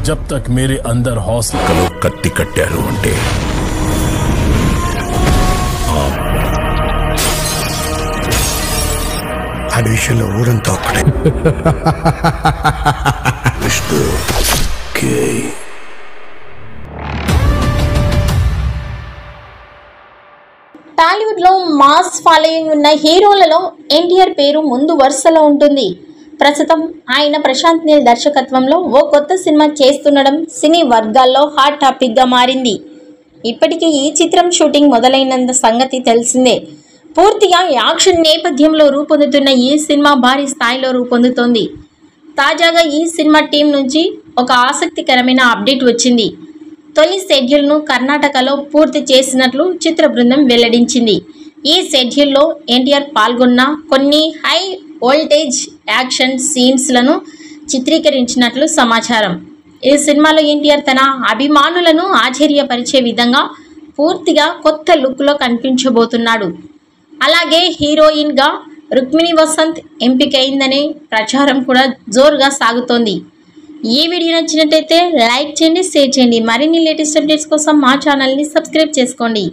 जब तक मेरे अंदर हौसला कत्ति कट्टारू अंटे ఆ విషయంలో ఊరంతా ఒక్కటే విష్ణు కే టాలీవుడ్ లో మాస్ ఫాలోయింగ్ ఉన్న హీరోలలో ఎన్టీఆర్ పేరు ముందు వరుసలో ఉంటుంది. ప్రస్తుతం ఆయన ప్రశాంత్ నీల్ దర్శకత్వంలో ఓ కొత్త సినిమా చేస్తుండడం సినీ వర్గాల్లో హాట్ టాపిక్ గా మారింది. ఇప్పటికే ఈ చిత్రం షూటింగ్ మొదలైనంత సంగతి తెలిసిందే. పూర్తిగా యాక్షన్ నేపథ్యంలో రూపొందుతున్న ఈ సినిమా భారీ స్థాయిలో రూపొందుతోంది. తాజాగా ఈ సినిమా టీం నుంచి ఒక ఆసక్తికరమైన అప్డేట్ వచ్చింది. తొలి షెడ్యూల్ను కర్ణాటకలో పూర్తి చేసినట్లు చిత్ర బృందం వెల్లడించింది. ఈ షెడ్యూల్లో ఎన్టీఆర్ పాల్గొన్న కొన్ని హై వోల్టేజ్ యాక్షన్ సీన్స్లను చిత్రీకరించినట్లు సమాచారం. ఈ సినిమాలో ఎన్టీఆర్ తన అభిమానులను ఆశ్చర్యపరిచే విధంగా పూర్తిగా కొత్త లుక్లో కనిపించబోతున్నాడు. అలాగే హీరోయిన్గా రుక్మిణి వసంత్ ఎంపికైందనే ప్రచారం కూడా జోరుగా సాగుతోంది. ఈ వీడియో నచ్చినట్టయితే లైక్ చేయండి, షేర్ చేయండి. మరిన్ని లేటెస్ట్ అప్డేట్స్ కోసం మా ఛానల్ని సబ్స్క్రైబ్ చేసుకోండి.